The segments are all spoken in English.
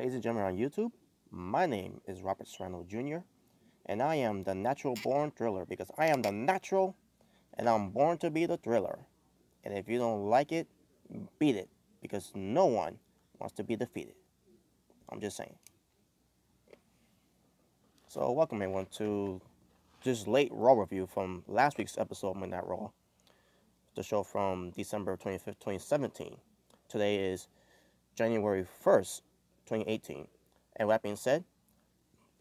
Ladies and gentlemen on YouTube, my name is Robert Serrano Jr., and I am the natural born thriller because I am the natural and I'm born to be the thriller. And if you don't like it, beat it because no one wants to be defeated. I'm just saying. So, welcome everyone to this late Raw review from last week's episode of Midnight Raw, the show from December 25th, 2017. Today is January 1st, 2018. And with that being said,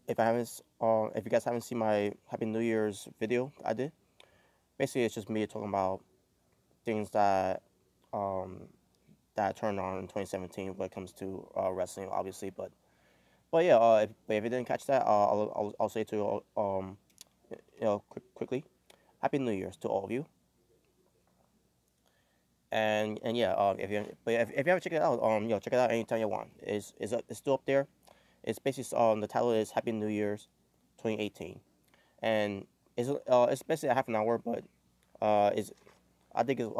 if you guys haven't seen my Happy New Year's video I did, basically it's just me talking about things that that I turned on in 2017 when it comes to wrestling, obviously. But yeah, if you didn't catch that, I'll say to quickly, Happy New Year's to all of you. And yeah, if you haven't checked it out, check it out anytime you want. It's still up there. It's basically the title is Happy New Year's 2018, and it's basically a half an hour, but I think it's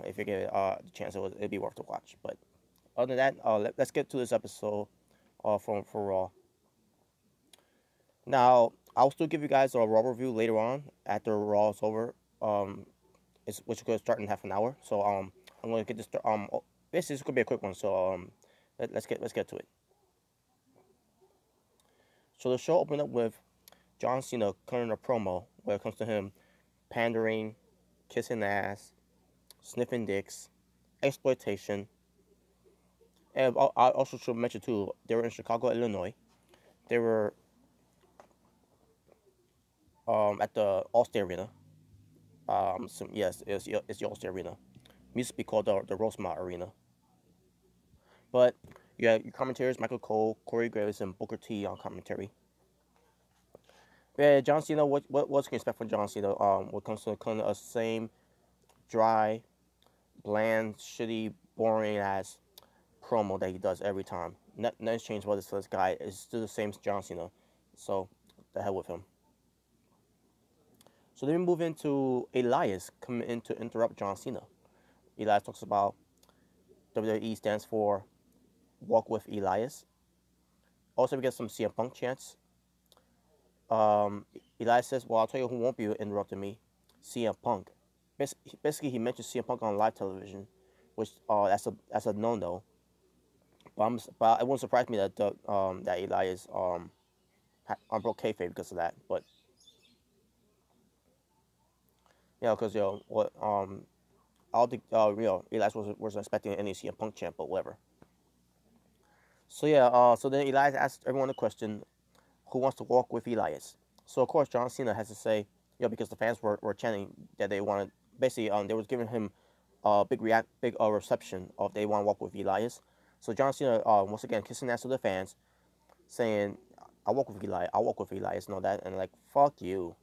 if you get the chance, it'd be worth to watch. But other than that, let's get to this episode for Raw. Now I'll still give you guys a Raw review later on after Raw is over. Which is going to start in half an hour. So I'm going to get this. Basically, this could be a quick one. So let's get to it. So the show opened up with John Cena cutting a promo where it comes to him pandering, kissing ass, sniffing dicks, exploitation. And I also should mention too, they were in Chicago, Illinois. They were at the Allstate Arena. Yes, it's the Allstate Arena. It used to be called the Rosemont Arena. But yeah, your commentators Michael Cole, Corey Graves, and Booker T on commentary. Yeah, John Cena. What can you expect from John Cena? What comes to kind of a same dry, bland, shitty, boring ass promo that he does every time. Nothing's changed about this guy. It's still the same John Cena. So the hell with him. So then we move into Elias coming in to interrupt John Cena. Elias talks about WWE stands for Walk with Elias. Also, we get some CM Punk chants. Elias says, well, I'll tell you who won't be interrupting me. CM Punk. Basically, he mentioned CM Punk on live television, which that's a no-no. But it won't surprise me that that Elias broke kayfabe because of that. But because I don't think Elias wasn't expecting any CM Punk chant, but whatever. So yeah, so then Elias asked everyone a question: who wants to walk with Elias? So of course John Cena has to say, because the fans were chanting that they wanted. Basically, they was giving him a big reception of they want to walk with Elias. So John Cena once again kissing ass to the fans, saying, "I walk with Elias, and all that," and like, fuck you.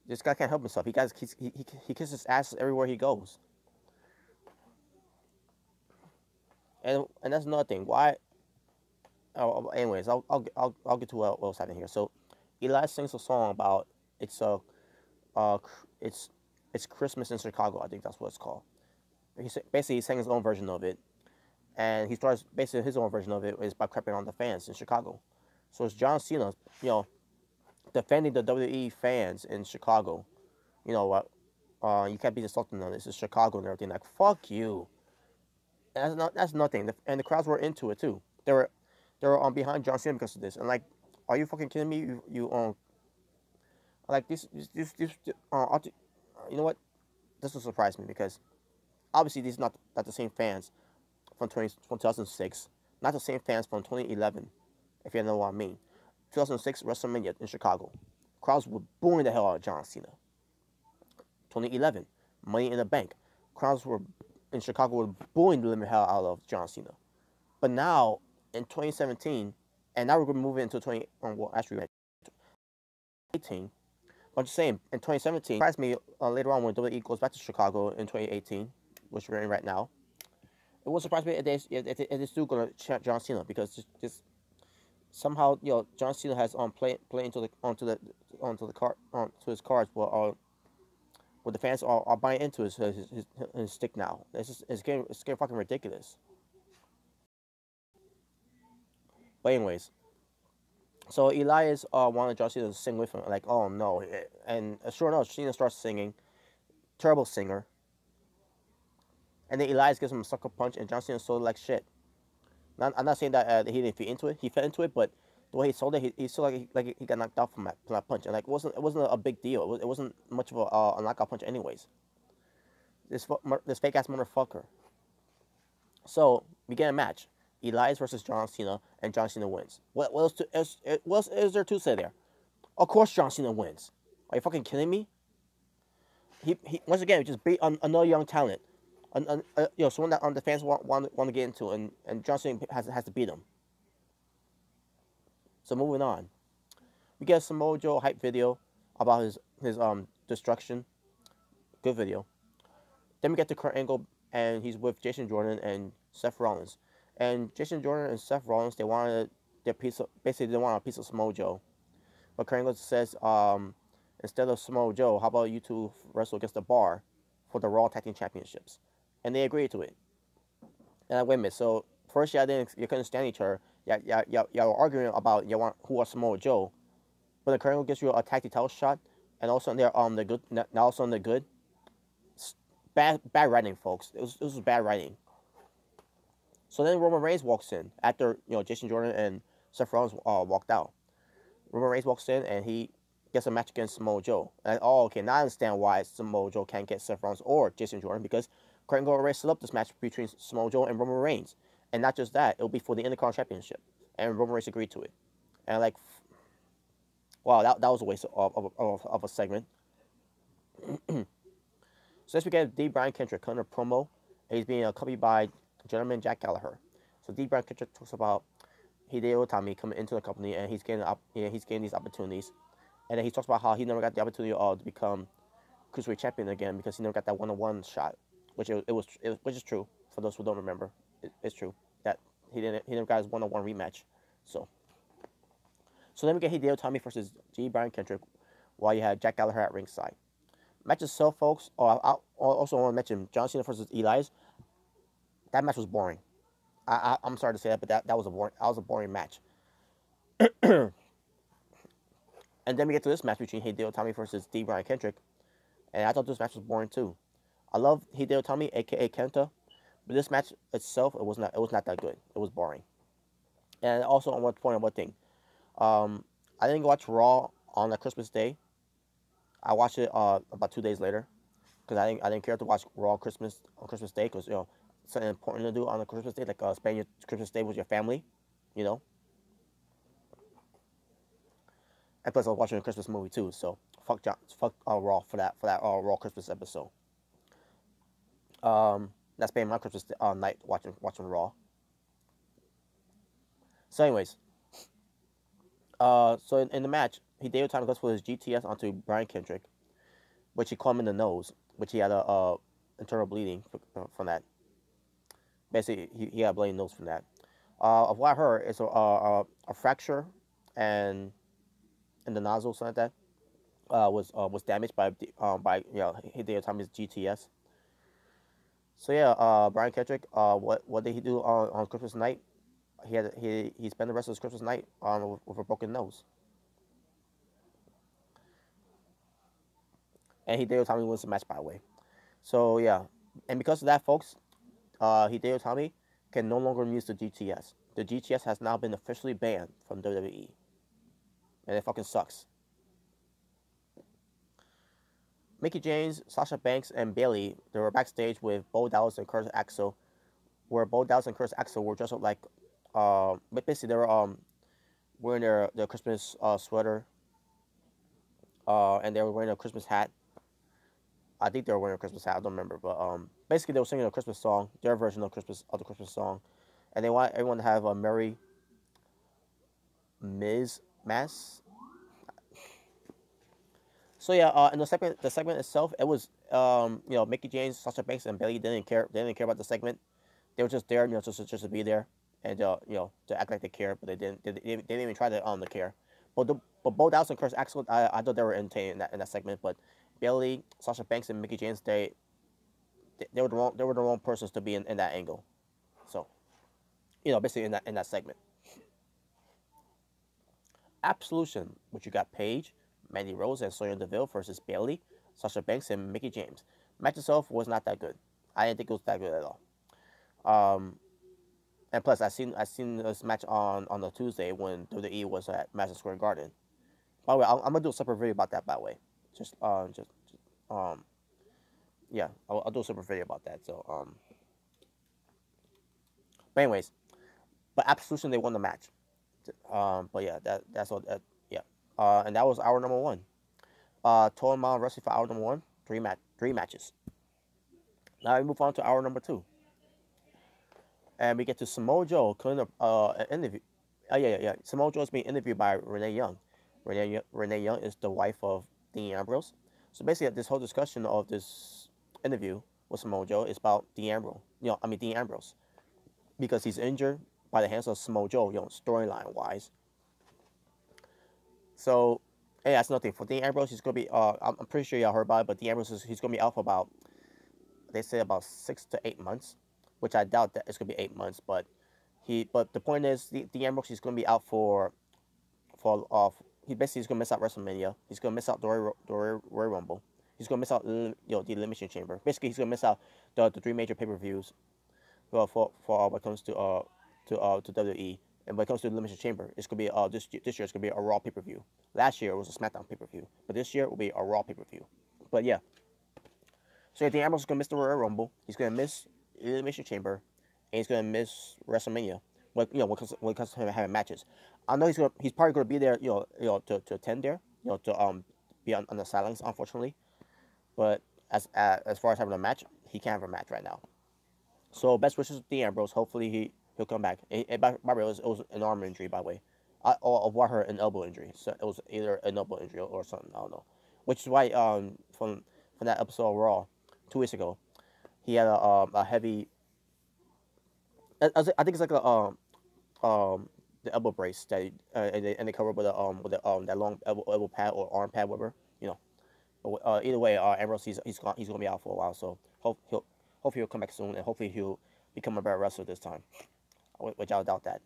This guy can't help himself. He kisses ass everywhere he goes. And that's another thing. Why? Anyways, I'll get to what was happening here. So, Elias sings a song about it's Christmas in Chicago. I think that's what it's called. He sang his own version of it, and he starts basically his own version of it is by crapping on the fans in Chicago. So it's John Cena, defending the WWE fans in Chicago. You know what? You can't be insulting them. This is Chicago and everything. Like, fuck you. And that's nothing. And the crowds were into it too. They were on behind John Cena because of this. And like, are you fucking kidding me? You like this you know what? This will surprise me because obviously these are not the same fans from 2006, not the same fans from 2011, if you know what I mean. 2006 WrestleMania in Chicago, crowds were booing the hell out of John Cena. 2011 Money in the Bank, crowds were in Chicago were booing the living hell out of John Cena. But now in 2017, and now we're going to move into 2018. I'm just saying, in 2017, surprised me later on when WWE goes back to Chicago in 2018, which we're in right now. It won't surprise me if they're still going to chant John Cena because just somehow John Cena has play onto his cards, where the fans are buying into his stick now. It's getting fucking ridiculous. But anyways, so Elias wanted John Cena to sing with him. Like, oh no, and sure enough, Cena starts singing. Terrible singer. And then Elias gives him a sucker punch, and John Cena sold it like shit. I'm not saying that he didn't fit into it. He fell into it, but the way he sold it, he sold like he got knocked out from that punch, and like it wasn't a big deal. It wasn't much of a knockout punch, anyways. This fake ass motherfucker. So we get a match: Elias versus John Cena, and John Cena wins. What else is there to say there? Of course, John Cena wins. Are you fucking kidding me? He once again just beat another young talent. Someone that the fans want to get into, and John Cena has to beat him. So moving on, we get a Samoa Joe hype video about his destruction. Good video. Then we get to Kurt Angle, and he's with Jason Jordan and Seth Rollins. And Jason Jordan and Seth Rollins, they wanted their piece of, basically they want a piece of Samoa Joe. But Kurt Angle says, instead of Samoa Joe, how about you two wrestle against the Bar for the Raw Tag Team Championships? And they agreed to it. And I wait a minute. So first, you couldn't stand each other. Y'all were arguing about who was Samoa Joe. But the Kurt Angle gets you a tag team title shot, and also they're good. Now also they're good. Bad writing, folks. This was bad writing. So then Roman Reigns walks in after Jason Jordan and Seth Rollins walked out. Roman Reigns walks in and he gets a match against Samoa Joe. And okay, now I understand why Samoa Joe can't get Seth Rollins or Jason Jordan, because Kurt Angle already set up this match between Samoa Joe and Roman Reigns. And not just that, it'll be for the Intercontinental Championship. And Roman Reigns agreed to it. And like, wow, that was a waste of a segment. So next we get D. Brian Kendrick cutting a promo. And he's being accompanied by gentleman Jack Gallagher. So D. Brian Kendrick talks about Hideo Itami coming into the company, and he's getting these opportunities. And then he talks about how he never got the opportunity to become Cruiserweight champion again because he never got that one-on-one shot, which is true for those who don't remember. It's true that he never got his one-on-one rematch. So then we get Hideo Itami versus G. Brian Kendrick, while you had Jack Gallagher at ringside. Match itself, folks. I also want to mention John Cena versus Elias. That match was boring. I'm sorry to say that, but that was a boring match. And then we get to this match between Hideo Itami versus D. Brian Kendrick, and I thought this match was boring too. I love Hideo Itami, aka Kenta, but this match itself, it was not that good. It was boring. And also, I want to point out one thing. I didn't watch Raw on that Christmas Day. I watched it about 2 days later, because I didn't care to watch Raw on Christmas Day, because something important to do on a Christmas Day, like spend your Christmas Day with your family, And plus, I was watching a Christmas movie too, so fuck Raw for that Raw Christmas episode. That's spending my Christmas night watching Raw. So, anyways, so in the match, Hideo Itami goes for his GTS onto Brian Kendrick, which he caught him in the nose, which he had a internal bleeding from that. Basically, he had a bloody nose from that. Of what I heard, it's a fracture and the nozzle, something like that, was damaged by Hideo Itami's GTS. So yeah, Brian Kendrick, what did he do on Christmas night? He spent the rest of his Christmas night with a broken nose. And Hideo Itami wins the match, by the way. So yeah, and because of that, folks, Hideo Itami can no longer use the GTS. The GTS has now been officially banned from WWE. And it fucking sucks. Mickie James, Sasha Banks, and Bayley, they were backstage with Bo Dallas and Curtis Axel, where Bo Dallas and Curtis Axel were dressed up like, basically they were wearing their Christmas sweater, and they were wearing a Christmas hat. I think they were wearing a Christmas hat. I don't remember, but basically they were singing a Christmas song, their version of the Christmas song, and they want everyone to have a Merry Mass. So yeah, in the segment itself, it was Mickie James, Sasha Banks, and Bayley didn't care about the segment. They were just there, just to be there, and to act like they care, but they didn't even try to care. But Bo Dallas and Curtis Axel, I thought they were entertaining in that segment, but Bayley, Sasha Banks, and Mickie James, they were the wrong persons to be in that angle. So, basically in that segment. Absolution, which you got Paige, Mandy Rose, and Sonya Deville versus Bayley, Sasha Banks, and Mickie James. Match itself was not that good. I didn't think it was that good at all. And plus, I seen this match on the Tuesday when WWE was at Madison Square Garden. By the way, I'm gonna do a separate video about that. By the way, just yeah, I'll do a separate video about that. So but anyways, but Absolution they won the match. But yeah, that's all. Yeah, and that was hour number one. Total amount of wrestling for hour number one, three matches. Now we move on to hour number two, and we get to Samoa Joe coming an interview. Yeah. Samoa Joe is being interviewed by Renee Young. Renee Young is the wife of Dean Ambrose. So basically, this whole discussion of this interview with Samoa Joe is about Dean Ambrose, because he's injured by the hands of Samoa Joe, storyline wise. So, hey, that's nothing for Dean Ambrose. He's gonna be. I'm pretty sure y'all heard about it, but Dean Ambrose he's gonna be out for about. They say about 6 to 8 months, which I doubt that it's gonna be 8 months. But the point is, Dean Ambrose he's gonna be out for. He basically is gonna miss out WrestleMania. He's gonna miss out the Royal Rumble. He's gonna miss out the Elimination Chamber. Basically, he's gonna miss out the three major pay-per-views. For when it comes to WWE, and when it comes to the Elimination Chamber, it's gonna be this year it's gonna be a Raw pay-per-view. Last year it was a SmackDown pay-per-view, but this year it will be a Raw pay-per-view. But yeah, so Dean Ambrose is gonna miss the Royal Rumble. He's gonna miss the Elimination Chamber, and he's gonna miss WrestleMania. When it comes to him having matches, I know he's probably gonna be there, to attend there, to be on the sidelines, unfortunately. But as far as having a match, he can't have a match right now. So best wishes to Dean Ambrose. Hopefully he'll come back. By the way, it was an arm injury, by the way. I heard an elbow injury. So it was either an elbow injury or something. I don't know. Which is why from that episode of Raw 2 weeks ago, he had a heavy. I think it's like the elbow brace that and they cover with that long elbow pad or arm pad, whatever. But either way, Ambrose he's gonna be out for a while. So hopefully he'll come back soon, and hopefully he'll become a better wrestler this time, which I doubt that.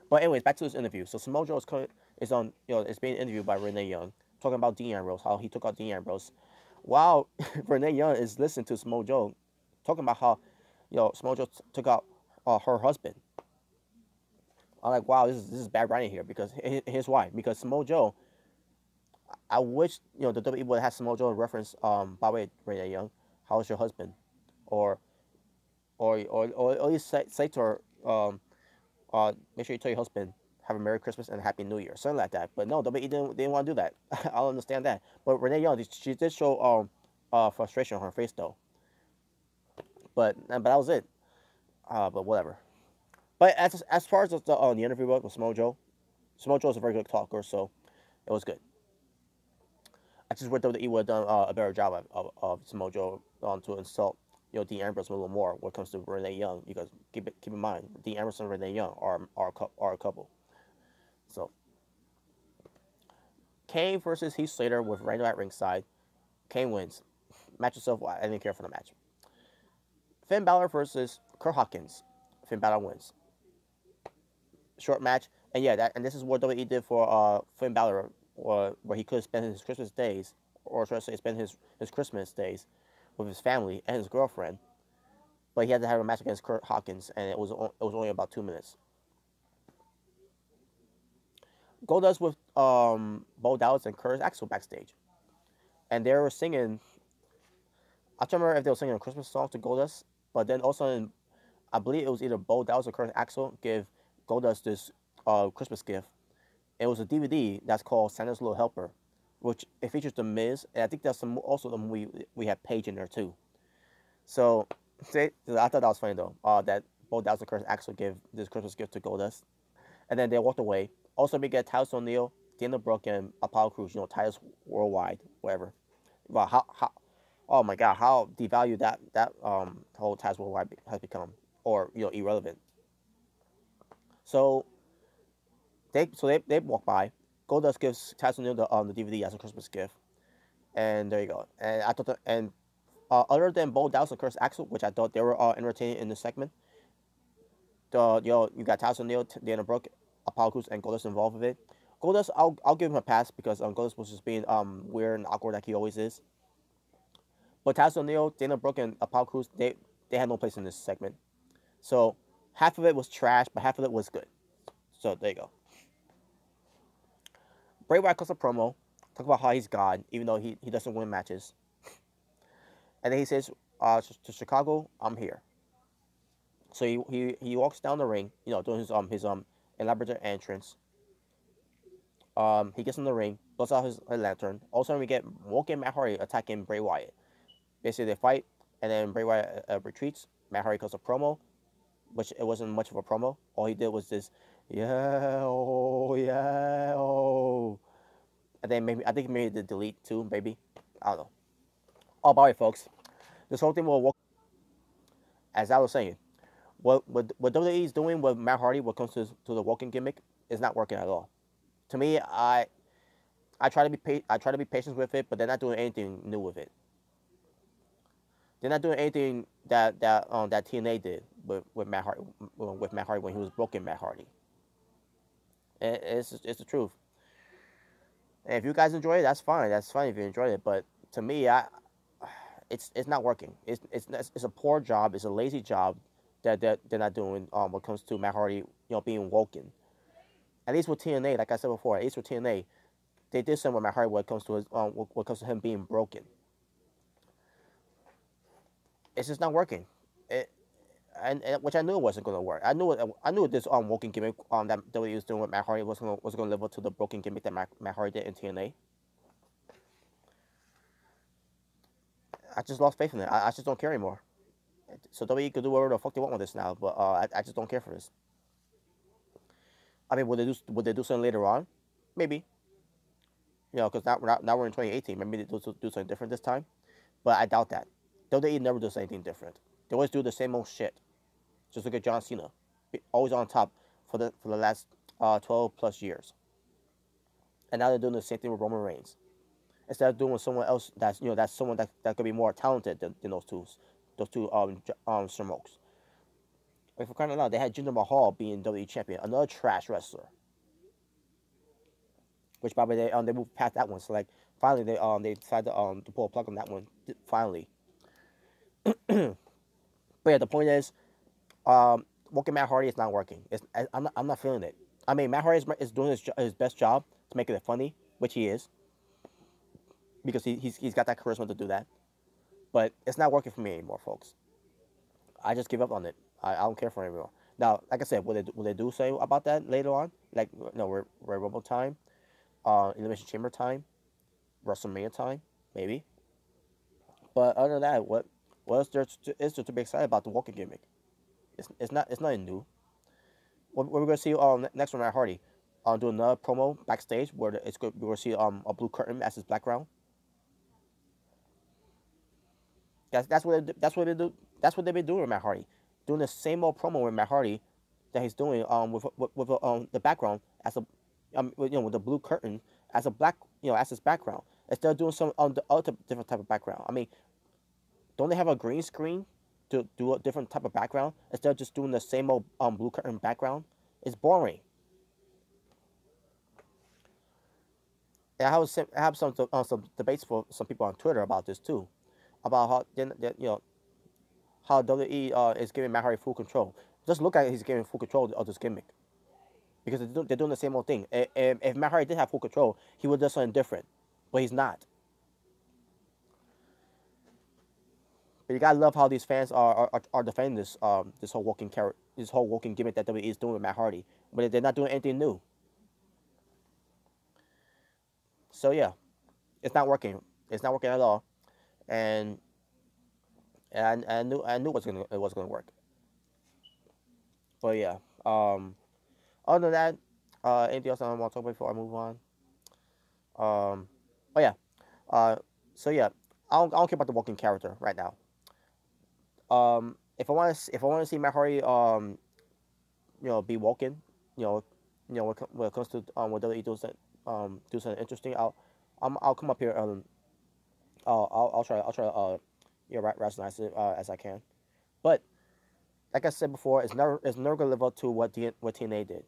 But anyways, back to this interview. So Samoa Joe is being interviewed by Renee Young, talking about Dean Ambrose, how he took out Dean Ambrose, while Renee Young is listening to Samoa Joe talking about how Samoa Joe took out her husband. I'm like, wow, this is bad writing here, because here's why. Because Samoa Joe, I wish the WWE would have Samoa Joe reference by the way, Renee Young, how's your husband? Or at least say to her, make sure you tell your husband, have a Merry Christmas and a Happy New Year, something like that. But no, WWE didn't want to do that. I don't understand that. But Renee Young, she did show frustration on her face though. But that was it. But whatever. But as far as the interview with Samoa Joe is a very good talker, so it was good. I just wish WWE would have done a better job of Samoa Joe to insult Dean Ambrose a little more when it comes to Renee Young, because keep in mind, Dean Ambrose and Renee Young are a couple. So Kane versus Heath Slater with Randall at ringside. Kane wins. Match itself, I didn't care for the match. Finn Balor versus Kurt Hawkins. Finn Balor wins. Short match, and yeah, and this is what WWE did for Finn Balor, where he could spend his Christmas days, or should I say, spend his Christmas days with his family and his girlfriend, but he had to have a match against Kurt Hawkins, and it was only about 2 minutes. Goldust with Bo Dallas and Curtis Axel backstage, and they were singing. I don't remember if they were singing a Christmas song to Goldust, but then also I believe it was either Bo Dallas or Curtis Axel give Goldust this Christmas gift. It was a DVD that's called Santa's Little Helper, which it features The Miz, and I think that's also the movie we have Paige in there too. So I thought that was funny though, that Bo Dallas and Curtis Axel give this Christmas gift to Goldust, and then they walked away. Also, we get Titus O'Neil, Dana Brooke, and Apollo Crews. Titus Worldwide, whatever. Wow, how oh my God, how devalued that whole Titus Worldwide has become, or irrelevant. So they walk by. Goldust gives Titus O'Neil the DVD as a Christmas gift, and there you go. And I thought other than Bo Dallas and Curtis Axel, which I thought they were entertaining in this segment, you got Titus O'Neil, Dana Brooke, Apollo Crews, and Goldust involved with it. Goldust, I'll give him a pass because Goldust was just being weird and awkward like he always is. But Taz O'Neil, Dana Brooke, and Apollo Crews, they had no place in this segment. So half of it was trash, but half of it was good. So there you go. Bray Wyatt cuts a promo, talk about how he's God, even though he doesn't win matches. And then he says, to Chicago, I'm here. So he walks down the ring, doing his elaborate entrance. He gets in the ring, blows out his lantern. All of a sudden we get Woken Matt Hardy attacking Bray Wyatt. Basically they fight, and then Bray Wyatt retreats. Matt Hardy cuts a promo, which it wasn't much of a promo. All he did was this, yeah, oh. And then I think he made the delete too, maybe. I don't know. Oh, by the way, folks, this whole thing will work. As I was saying, what WWE is doing with Matt Hardy when it comes to the walking gimmick is not working at all. To me, I try to be patient with it, but they're not doing anything new with it. They're not doing anything that TNA did with Matt Hardy when he was broken Matt Hardy. It's the truth. And if you guys enjoy it, that's fine. That's fine if you enjoy it. But to me, it's not working. It's a poor job. It's a lazy job that they're not doing when it comes to Matt Hardy, being woken. At least with TNA, like I said before, at least with TNA, they did something with Matt Hardy when it comes to him being broken. It's just not working. And which I knew it wasn't going to work. I knew this woken gimmick that WWE was doing with Matt Hardy was going to live up to the broken gimmick that Matt Hardy did in TNA. I just lost faith in it. I just don't care anymore. So WWE could do whatever the fuck they want with this now, but I just don't care for this. I mean, would they do something later on? Maybe. Because now we're in 2018. Maybe they do something different this time. But I doubt that. WWE never does anything different. They always do the same old shit. Just look at John Cena, always on top for the last 12 plus years. And now they're doing the same thing with Roman Reigns. Instead of doing with someone else that's someone that could be more talented than those two smokes. Like, for crying out loud, they had Jinder Mahal being WWE champion, another trash wrestler. Which probably they moved past that one. So like finally they decided to pull a plug on that one. Finally. But yeah, the point is, working Matt Hardy is not working. I'm not feeling it. I mean, Matt Hardy is doing his best job to make it funny, which he is, because he's got that charisma to do that. But it's not working for me anymore, folks. I just give up on it. I don't care for it anymore. Now, like I said, will they do say about that later on? Like, Royal Rumble time, Elimination Chamber time, WrestleMania time, maybe. But other than that, what is there to be excited about the walking gimmick? It's nothing new. What we're gonna see next from Matt Hardy, do another promo backstage where we're gonna see a blue curtain as his background. That's what they do. That's what they've been doing with Matt Hardy, doing the same old promo with Matt Hardy that he's doing with the background as with the blue curtain as a black as his background, instead of doing some the other different type of background. I mean, don't they have a green screen to do a different type of background instead of just doing the same old blue curtain background? It's boring. And I have some debates for some people on Twitter about this too, about how WWE is giving Matt Hardy full control. Just look at it, he's giving full control of this gimmick, because they're doing the same old thing. If Matt Hardy did have full control, he would do something different, but he's not. But you gotta love how these fans are defending this whole walking gimmick that WWE is doing with Matt Hardy, but they're not doing anything new. So yeah, it's not working. It's not working at all, and I knew it was gonna work. But yeah, other than that, anything else I want to talk about before I move on? Oh yeah, so yeah, I don't care about the walking character right now. If I want to see Matt Hardy, be woken, when it comes to what WWE do something interesting, I'll come up here and I'll try rationalize it as I can. But like I said before, it's never gonna live up to what TNA did.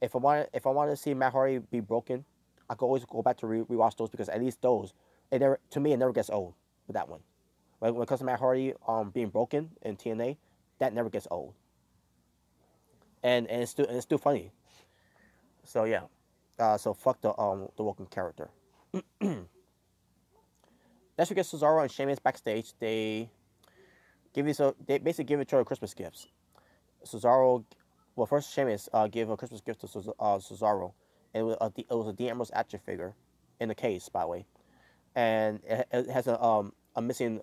if I want to see Matt Hardy be broken, I could always go back to rewatch those because at least those, to me it never gets old with that one. When it comes to Matt Hardy being broken in TNA, that never gets old. And it's still funny. So yeah. So fuck the Woken character. Next we get Cesaro and Sheamus backstage. They basically give each other Christmas gifts. Cesaro, well first Sheamus gave a Christmas gift to Cesaro, and it was a Dean Ambrose action figure, in the case by the way, and it has a missing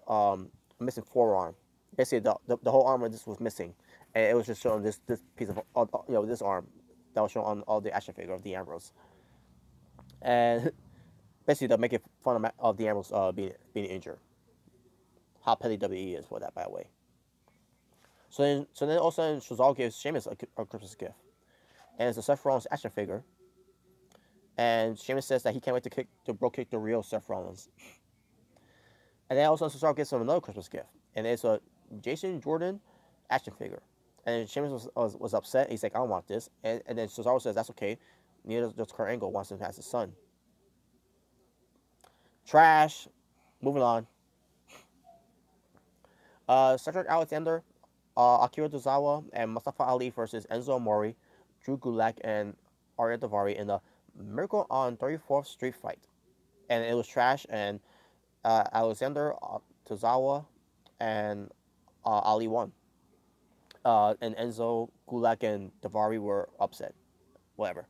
forearm. Basically the whole arm of this was missing, and it was just showing this piece of this arm that was shown on all the action figure of Dean Ambrose, and basically they're making fun of Dean Ambrose being injured. How petty WWE is for that, by the way. So then all of a sudden Cesaro gives Sheamus a Christmas gift, and it's a Seth Rollins action figure. And Sheamus says that he can't wait to bro kick the real Seth Rollins. And then all of a sudden Cesaro gives him another Christmas gift, and it's a Jason Jordan action figure. And Sheamus was upset. He's like, I don't want this. And then Cesaro says that's okay. Neither does Kurt Angle wants him as his son. Trash. Moving on. Cedric Alexander, Akira Tozawa, and Mustafa Ali versus Enzo Amore, Drew Gulak, and Arya Daivari in the Miracle on 34th Street fight. And it was trash, and Alexander, Tozawa, and Ali won. And Enzo, Gulak, and Daivari were upset. Whatever.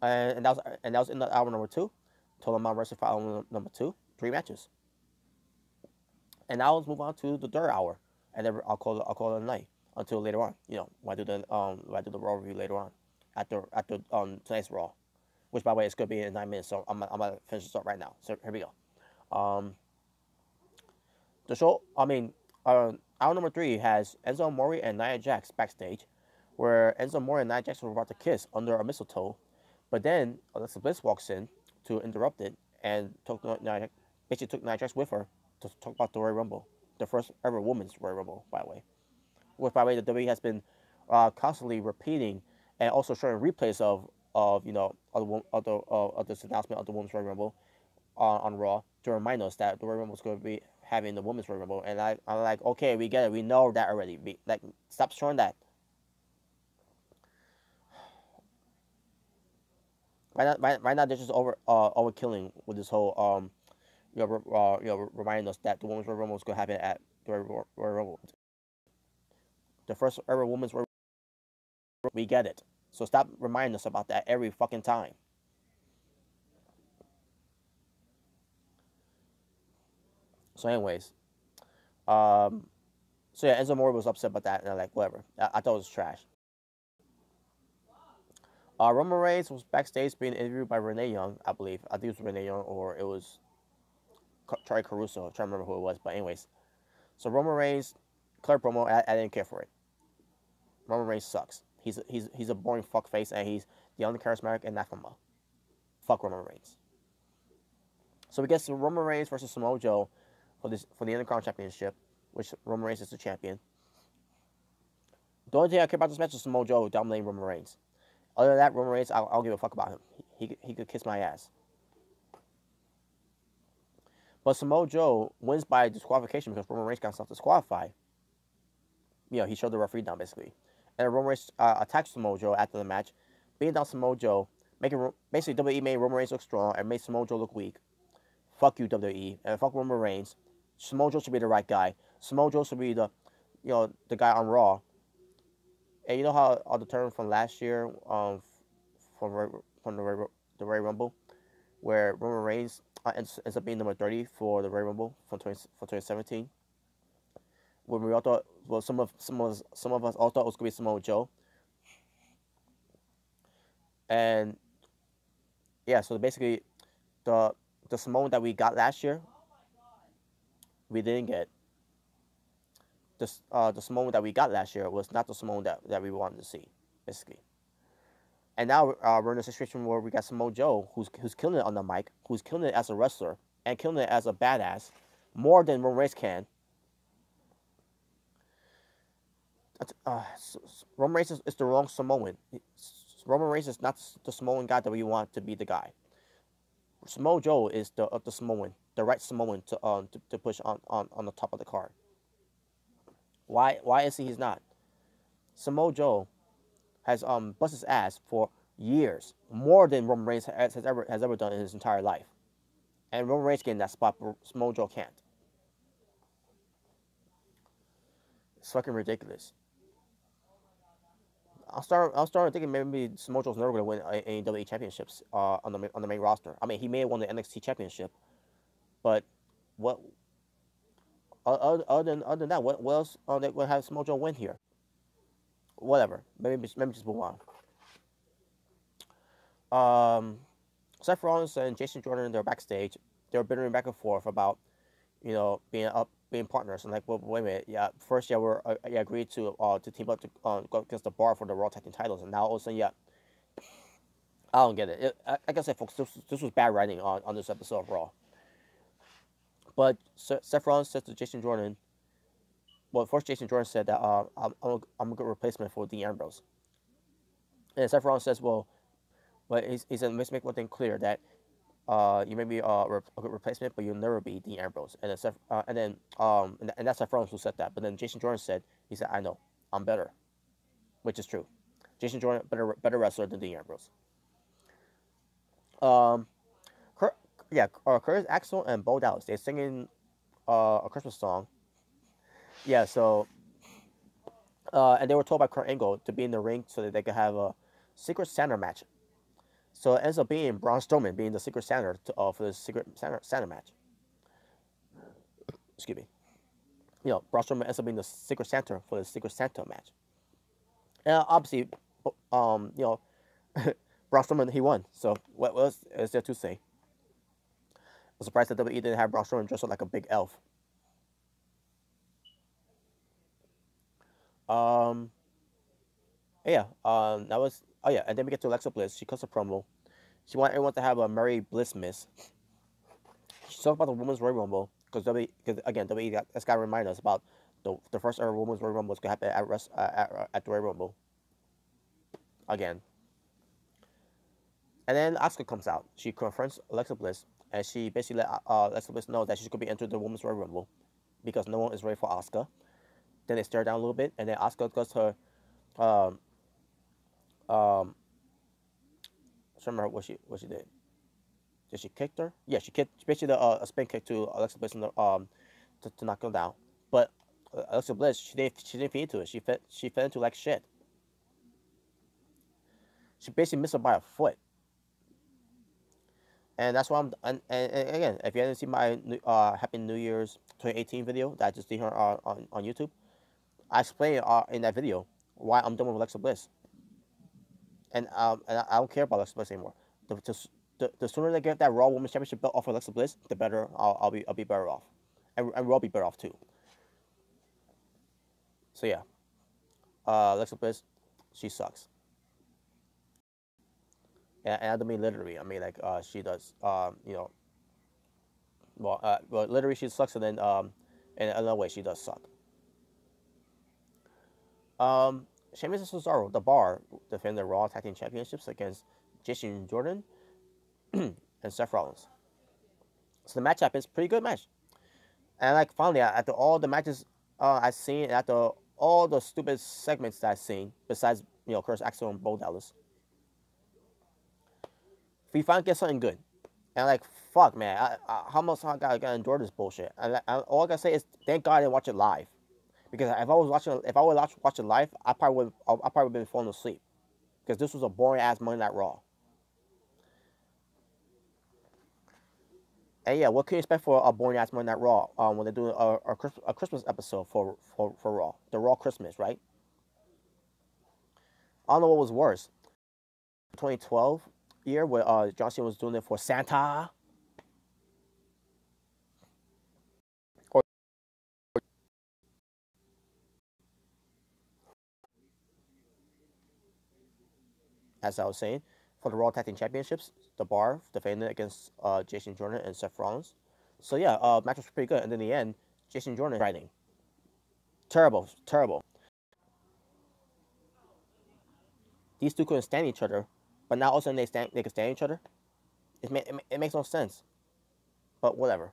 And that was in the hour number 2. Total Amount Wrestling for hour number 2. 3 matches. And now let's move on to the third hour, and then I'll call it a night until later on. When I do the Raw review later on, after tonight's Raw, which by the way is gonna be in 9 minutes. So I'm gonna finish this up right now. So here we go. The show, hour number 3 has Enzo Amore and Nia Jax backstage, where Enzo Amore and Nia Jax were about to kiss under a mistletoe, but then Alexa Bliss walks in to interrupt it and basically took Nia Jax with her to talk about the Royal Rumble, the first ever women's Royal Rumble, by the way. Which, by the way, the WWE has been constantly repeating and also showing replays of this announcement of the women's Royal Rumble on Raw to remind us that the Royal Rumble is going to be having the women's Royal Rumble. And I'm like, okay, we get it, we know that already. Stop showing that. Right now they're just overkilling with this whole reminding us that the women's Royal Rumble is going to happen at the Royal Rumble. The first ever women's Royal Rumble. We get it. So stop reminding us about that every fucking time. So anyways, so yeah, Enzo Amore was upset about that, and I'm like, whatever. I thought it was trash. Roman Reigns was backstage being interviewed by Renee Young, I believe. I think it was Renee Young, or it was Charlie Caruso. I'm trying to remember who it was, but anyways. So Roman Reigns, clear promo. I didn't care for it. Roman Reigns sucks. He's a boring fuckface, and he's the uncharismatic anathema. Fuck Roman Reigns. So we get some Roman Reigns versus Samoa Joe for the Intercontinental Championship, which Roman Reigns is the champion. The only thing I care about this match is Samoa Joe dominating Roman Reigns. Other than that, Roman Reigns, I don't give a fuck about him. He could kiss my ass. But Samoa Joe wins by disqualification because Roman Reigns got himself disqualified. He showed the referee down, basically. And Roman Reigns attacked Samoa Joe after the match, beating down Samoa Joe, basically WWE made Roman Reigns look strong and made Samoa Joe look weak. Fuck you, WWE, and fuck Roman Reigns. Samoa Joe should be the right guy. Samoa Joe should be the guy on Raw. And you know how the term from last year, from the Royal Rumble, where Roman Reigns ends up being number 30 for the Royal Rumble for 2017. When we all thought, well, some of us all thought it was gonna be Samoa Joe. And yeah, so basically, the Samoan that we got last year, we didn't get. The Samoan that we got last year was not the Samoan that we wanted to see, basically. And now we're in a situation where we got Samoa Joe, who's killing it on the mic, who's killing it as a wrestler, and killing it as a badass, more than Roman Reigns can. Roman Reigns is the wrong Samoan. Roman Reigns is not the Samoan guy that we want to be the guy. Samoa Joe is the Samoan, the right Samoan to push on the top of the card. Why is he's not? Samoa Joe has bust his ass for years, more than Roman Reigns has ever done in his entire life. And Roman Reigns getting that spot, but Samoa Joe can't. It's fucking ridiculous. I'll start thinking maybe Samoa Joe's never gonna win any WWE championships on the main roster. I mean, he may have won the NXT championship, but what other than that, what else they would have Samoa Joe win here? Whatever. Maybe just move on. Seth Rollins and Jason Jordan, they're backstage. They're bickering back and forth about, being partners. And like, well, wait a minute. Yeah, first, we're agreed to team up to go against the Bar for the Raw Tag Team titles, and now all of a sudden, I don't get it. Like I said, folks, this was bad writing on this episode of Raw. But Seth Rollins said to Jason Jordan, well, first Jason Jordan said that I'm a good replacement for Dean Ambrose. And Seth Rollins says, well, but he said, let's make one thing clear, that you may be a good replacement, but you'll never be Dean Ambrose. And then and that's Seth Rollins who said that. But then Jason Jordan said, I know, I'm better, which is true. Jason Jordan better wrestler than Dean Ambrose. Curtis Axel and Bo Dallas, they're singing a Christmas song. Yeah, so and they were told by Kurt Angle to be in the ring so that they could have a Secret Santa match. So it ends up being Braun Strowman being the Secret Santa for the Secret Santa match. Excuse me. Braun Strowman ends up being the Secret Santa for the Secret Santa match. And obviously, Braun Strowman, he won. So what else is there to say? I'm surprised that WWE didn't have Braun Strowman dressed up like a big elf. That was, and then we get to Alexa Bliss. She cuts a promo. She wanted everyone to have a Merry Bliss Miss. She talked about the Women's Royal Rumble, because again, WWE that's got to remind us about the first ever Women's Royal Rumble is going to happen at the Royal Rumble. Again. And then Asuka comes out. She confronts Alexa Bliss, and she basically let Alexa Bliss know that she's going to be entered the Women's Royal Rumble, because no one is ready for Asuka. Then they stare down a little bit, and then Asuka does her, I don't remember what she did. Did she kick her? Yeah, she basically a spin kick to Alexa Bliss to knock her down. But Alexa Bliss, she didn't feed into it. She fell into like shit. She basically missed her by a foot. And that's why and again, if you haven't seen my Happy New Year's 2018 video that I just did here on YouTube, I explain in that video why I'm done with Alexa Bliss. And I don't care about Alexa Bliss anymore. The sooner they get that Raw Women's Championship belt off of Alexa Bliss, the better I'll be better off, and Raw will be better off too. So yeah, Alexa Bliss, she sucks. And I don't mean literally. I mean like she does. Literally she sucks, and then in another way she does suck. Sheamus and Cesaro, the Bar, defend the Raw Tag Team Championships against Jason Jordan and Seth Rollins. So the match happens, pretty good match. And like finally, after all the matches I've seen, and after all the stupid segments that I've seen, besides Curtis Axel and Bo Dallas, we finally get something good. And like, fuck, man, how much I gotta endure this bullshit? And all I gotta say is, thank God I didn't watch it live. Because if I would watch it live, I probably would been falling asleep. Because this was a boring ass Monday Night Raw. And yeah, what can you expect for a boring ass Monday Night Raw when they're doing a Christmas episode for Raw, the Raw Christmas, right? I don't know what was worse. 2012 year where John Cena was doing it for Santa. As I was saying, for the Raw Tag Team Championships, the Bar defended against Jason Jordan and Seth Rollins. So yeah, match was pretty good. And in the end, Jason Jordan writing. Terrible. these two couldn't stand each other, but now all of a sudden they can stand each other. It makes no sense. But whatever.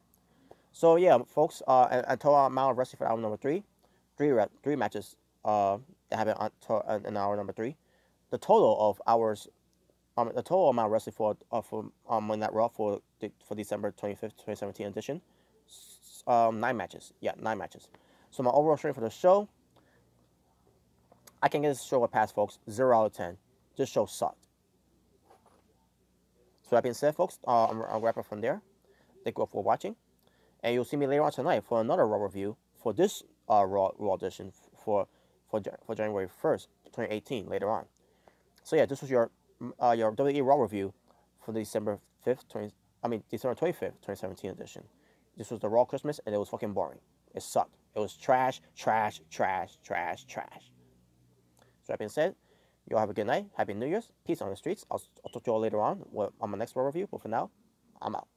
So yeah, folks, a total amount of wrestling for hour number three matches that happened in hour number 3. The total of hours, the total amount of wrestling for Monday Night Raw for December 25th, 2017 edition, 9 matches. Yeah, 9 matches. So my overall rating for the show, I can get this show a pass, folks. 0 out of 10. This show sucked. So that being said, folks, I'll wrap up from there. Thank you all for watching. And you'll see me later on tonight for another Raw review for this Raw edition for January 1st, 2018, later on. So yeah, this was your WWE RAW review for the December 25th, 2017 edition. This was the Raw Christmas, and it was fucking boring. It sucked. It was trash, trash, trash, trash, trash. So that being said, you all have a good night. Happy New Year's. Peace on the streets. I'll talk to you all later on my next Raw review. But for now, I'm out.